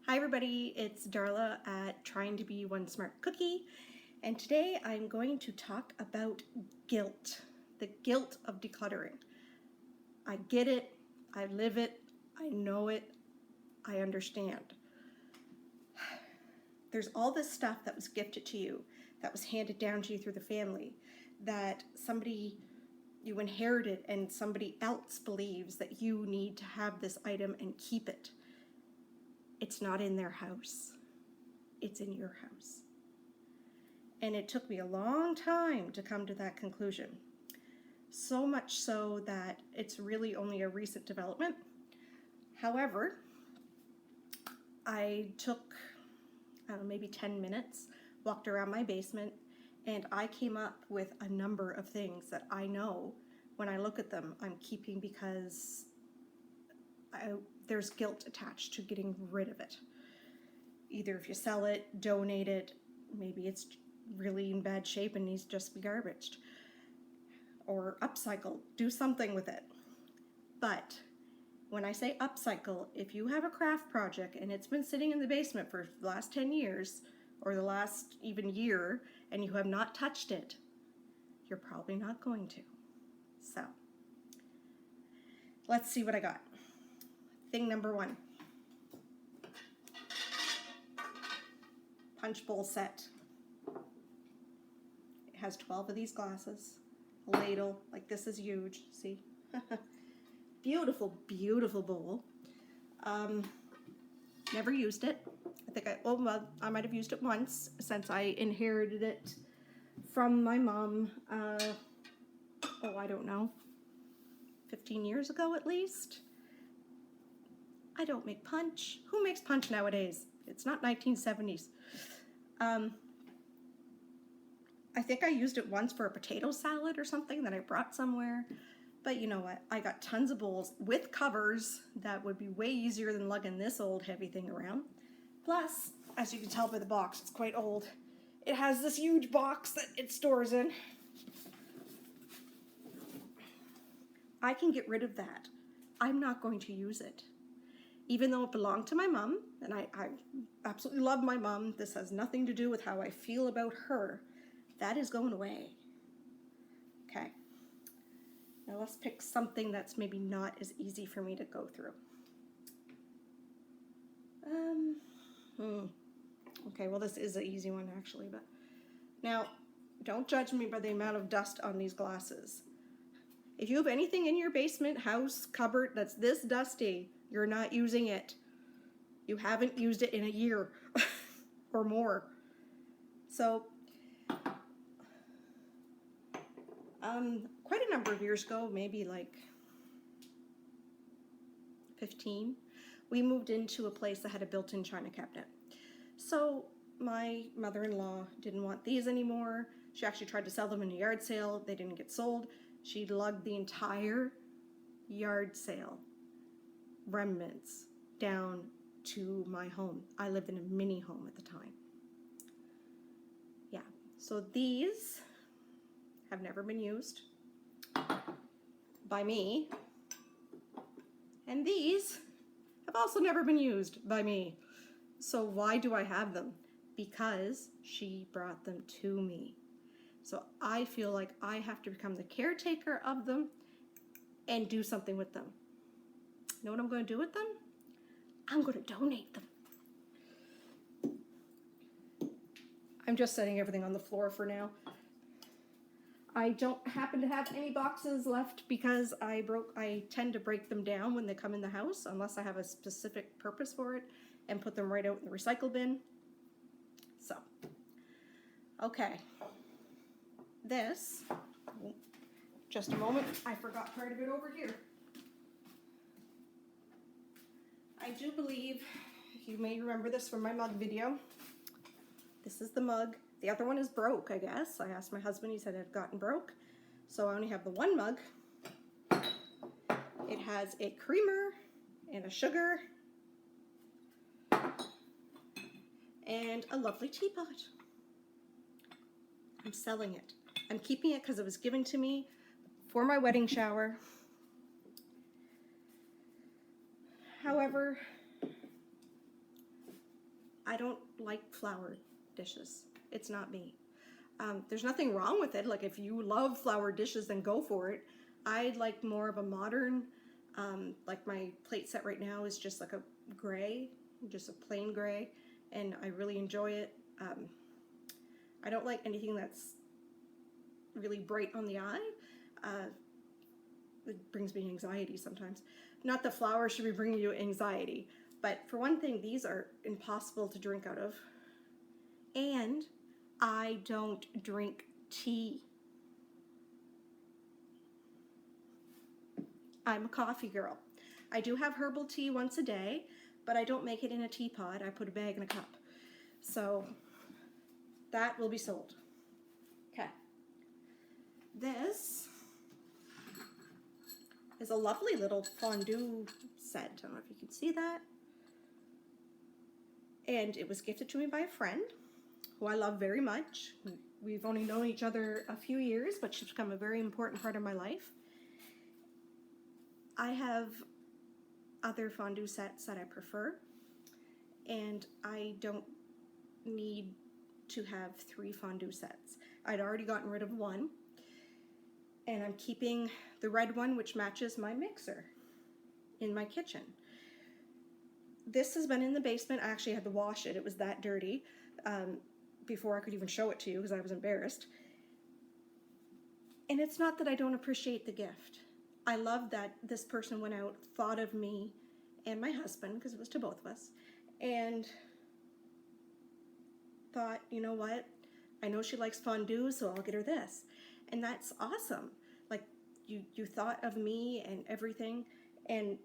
Hi everybody, it's Darla at Trying to Be One Smart Cookie, and today I'm going to talk about guilt, the guilt of decluttering. I get it, I live it, I know it, I understand. There's all this stuff that was gifted to you, that was handed down to you through the family, that you inherited and somebody else believes that you need to have this item and keep it. It's not in their house. It's in your house. And it took me a long time to come to that conclusion. So much so that it's really only a recent development. However, I took maybe 10 minutes, walked around my basement, and I came up with a number of things that I know when I look at them I'm keeping because there's guilt attached to getting rid of it. Either if you sell it, donate it, maybe it's really in bad shape and needs to just be garbaged, or upcycle, do something with it. But when I say upcycle, if you have a craft project and it's been sitting in the basement for the last 10 years or the last even year and you have not touched it, you're probably not going to. So let's see what I got. Thing number one. Punch bowl set. It has 12 of these glasses, a ladle, like this is huge, see? Beautiful, beautiful bowl. Never used it. I think I might have used it once since I inherited it from my mom, I don't know, 15 years ago at least. I don't make punch. Who makes punch nowadays? It's not 1970s. I think I used it once for a potato salad or something that I brought somewhere. But you know what? I got tons of bowls with covers that would be way easier than lugging this old heavy thing around. Plus, as you can tell by the box, it's quite old. It has this huge box that it stores in. I can get rid of that. I'm not going to use it. Even though it belonged to my mom, and I absolutely love my mom, this has nothing to do with how I feel about her. That is going away. Okay. Now let's pick something that's maybe not as easy for me to go through. Okay, well this is an easy one actually, but now don't judge me by the amount of dust on these glasses. If you have anything in your basement, house, cupboard that's this dusty, you're not using it. You haven't used it in a year or more. So, quite a number of years ago, maybe like 15, we moved into a place that had a built-in china cabinet. So my mother-in-law didn't want these anymore. She actually tried to sell them in a yard sale. They didn't get sold. She lugged the entire yard sale remnants down to my home. I lived in a mini home at the time. Yeah, so these have never been used by me, and these have also never been used by me. So why do I have them? Because she brought them to me. So I feel like I have to become the caretaker of them and do something with them. You know what I'm going to do with them? I'm going to donate them. I'm just setting everything on the floor for now. I don't happen to have any boxes left because I tend to break them down when they come in the house unless I have a specific purpose for it and put them right out in the recycle bin. So, okay. This, just a moment, I forgot part of it over here. I do believe, you may remember this from my mug video. This is the mug. The other one is broke, I guess. I asked my husband, he said it had gotten broke. So I only have the one mug. It has a creamer and a sugar and a lovely teapot. I'm selling it. I'm keeping it because it was given to me for my wedding shower. However, I don't like flower dishes. It's not me. There's nothing wrong with it. Like if you love flower dishes, then go for it. I like more of a modern, like my plate set right now is just like a gray, just a plain gray, and I really enjoy it. I don't like anything that's really bright on the eye. It brings me anxiety sometimes. Not that flowers should be bringing you anxiety, but for one thing, these are impossible to drink out of. And I don't drink tea. I'm a coffee girl. I do have herbal tea once a day, but I don't make it in a teapot. I put a bag in a cup. So that will be sold. Okay. This is a lovely little fondue set. I don't know if you can see that. And it was gifted to me by a friend who I love very much. We've only known each other a few years, but she's become a very important part of my life. I have other fondue sets that I prefer, and I don't need to have 3 fondue sets. I'd already gotten rid of one, and I'm keeping the red one, which matches my mixer in my kitchen. This has been in the basement. I actually had to wash it. It was that dirty before I could even show it to you because I was embarrassed. And it's not that I don't appreciate the gift. I love that this person went out, thought of me and my husband, because it was to both of us, and thought, you know what, I know she likes fondue, so I'll get her this. And that's awesome. Like, you thought of me and everything. And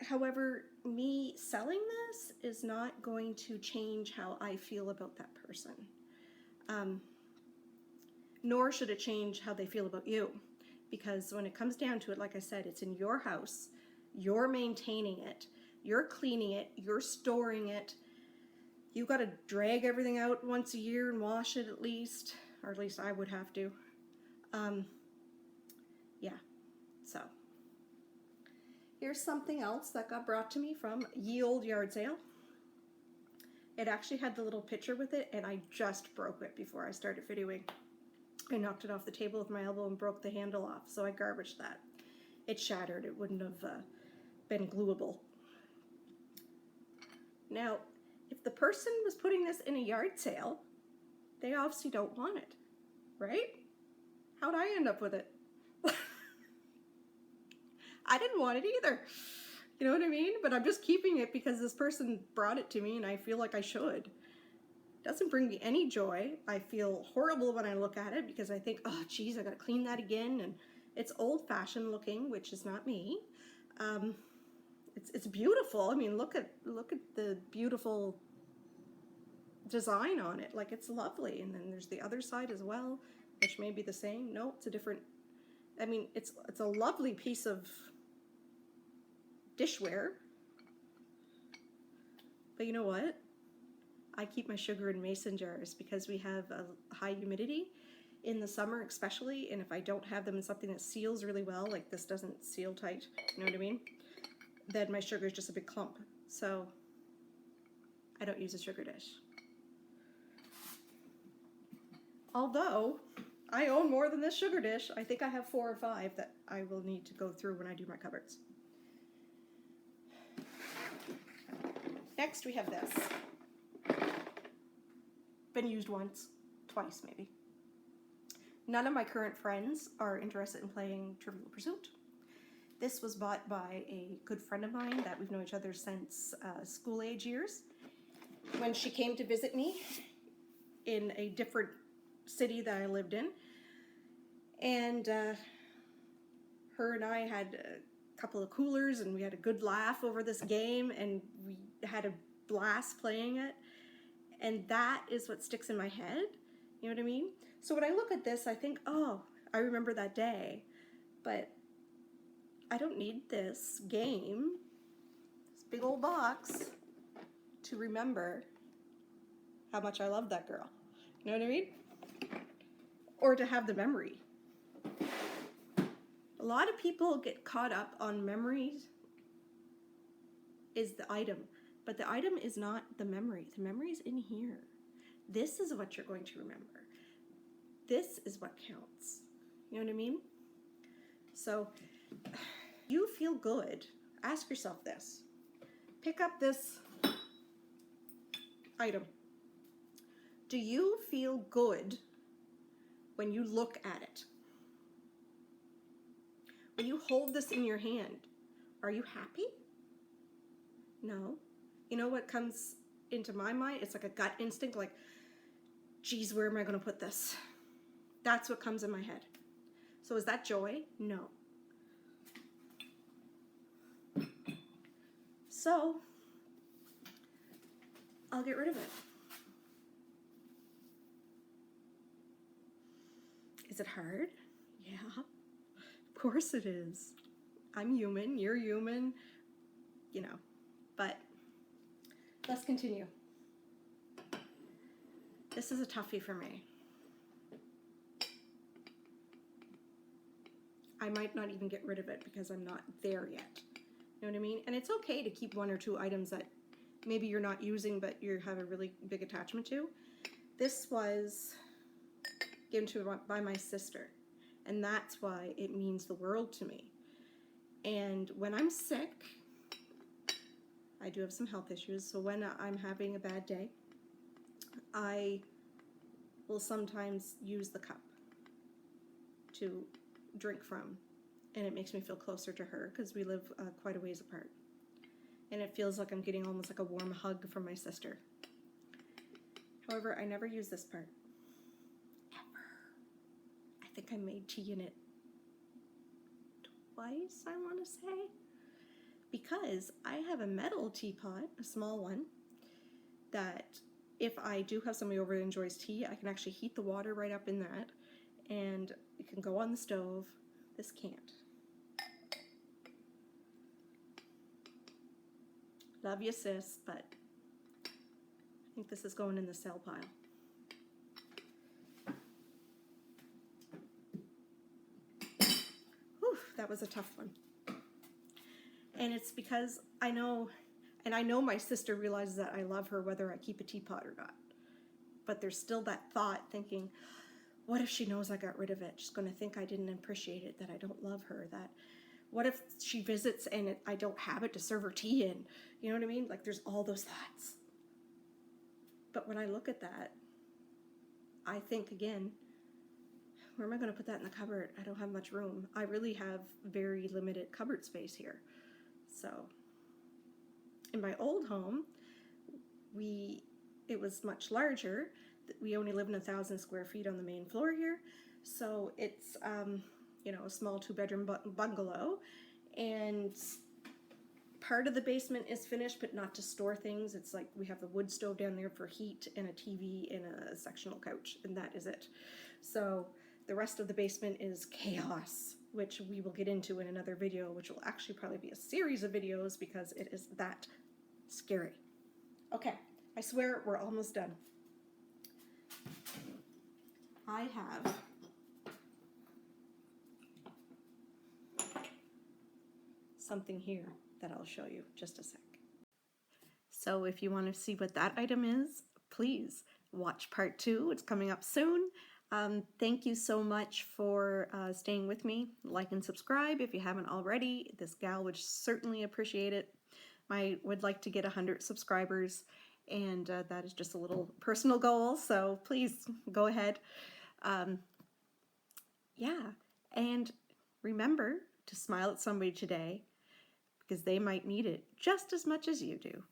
however, me selling this is not going to change how I feel about that person. Nor should it change how they feel about you. Because when it comes down to it, like I said, it's in your house. You're maintaining it. You're cleaning it. You're storing it. You got to drag everything out once a year and wash it at least. Or at least I would have to. Yeah. So. Here's something else that got brought to me from ye olde yard sale. It actually had the little picture with it, and I just broke it before I started videoing. I knocked it off the table with my elbow and broke the handle off, so I garbaged that. It shattered. It wouldn't have been gluable. Now, if the person was putting this in a yard sale, they obviously don't want it, right? How'd I end up with it? I didn't want it either. You know what I mean? But I'm just keeping it because this person brought it to me and I feel like I should. It doesn't bring me any joy. I feel horrible when I look at it because I think, oh geez, I gotta clean that again. And it's old-fashioned looking, which is not me. It's beautiful. I mean, look at the beautiful design on it. Like, it's lovely. And then there's the other side as well, which may be the same. No, it's a different. I mean, it's a lovely piece of dishware. But you know what? I keep my sugar in mason jars because we have a high humidity in the summer especially, and if I don't have them in something that seals really well, like this doesn't seal tight, you know what I mean? Then my sugar is just a big clump. So I don't use a sugar dish. Although I own more than this sugar dish. I think I have 4 or 5 that I will need to go through when I do my cupboards. Next we have this. Been used once, twice maybe. None of my current friends are interested in playing Trivial Pursuit. This was bought by a good friend of mine that we've known each other since school age years. When she came to visit me in a different city that I lived in, and her and I had a couple of coolers and we had a good laugh over this game and we had a blast playing it. And that is what sticks in my head. You know what I mean? So when I look at this, I think, oh, I remember that day. But I don't need this game, this big old box, to remember how much I love that girl. You know what I mean? Or to have the memory. A lot of people get caught up on memories is the item, But the item is not the memory. The memory is in here. This is what you're going to remember. This is what counts. You know what I mean? So, you feel good. Ask yourself this. Pick up this item. Do you feel good when you look at it? When you hold this in your hand, are you happy? No. You know what comes into my mind? It's like a gut instinct, like, geez, where am I going to put this? That's what comes in my head. So is that joy? No. So, I'll get rid of it. Is it hard? Yeah, of course it is. I'm human, you're human, you know, but let's continue. This is a toughie for me. I might not even get rid of it because I'm not there yet. You know what I mean? And it's okay to keep one or two items that maybe you're not using but you have a really big attachment to. This was given to by my sister, and that's why it means the world to me. And when I'm sick, I do have some health issues, so when I'm having a bad day, I will sometimes use the cup to drink from, and it makes me feel closer to her because we live quite a ways apart, and it feels like I'm getting almost like a warm hug from my sister. However, I never use this part ever. I think I made tea in it twice, I want to say, because I have a metal teapot, a small one, that if I do have somebody over that enjoys tea, I can actually heat the water right up in that, and it can go on the stove. This can't. Love you, sis, but I think this is going in the sell pile. Whew, that was a tough one. And it's because I know my sister realizes that I love her whether I keep a teapot or not. But there's still that thought thinking, what if she knows I got rid of it? She's going to think I didn't appreciate it, that I don't love her, that what if she visits and I don't have it to serve her tea in? You know what I mean? Like, there's all those thoughts. But when I look at that, I think again, where am I going to put that in the cupboard? I don't have much room. I really have very limited cupboard space here. So, in my old home, it was much larger. We only live in 1,000 square feet on the main floor here. So it's, a small 2-bedroom bungalow, and part of the basement is finished, but not to store things. It's like we have the wood stove down there for heat and a TV and a sectional couch, and that is it. So the rest of the basement is chaos, which we will get into in another video, which will actually probably be a series of videos because it is that scary. Okay, I swear we're almost done. I have something here that I'll show you just a sec. So if you want to see what that item is, please watch part 2. It's coming up soon. Thank you so much for staying with me. Like and subscribe if you haven't already. This gal would certainly appreciate it. I would like to get 100 subscribers, and that is just a little personal goal, so please go ahead. Yeah, and remember to smile at somebody today, because they might need it just as much as you do.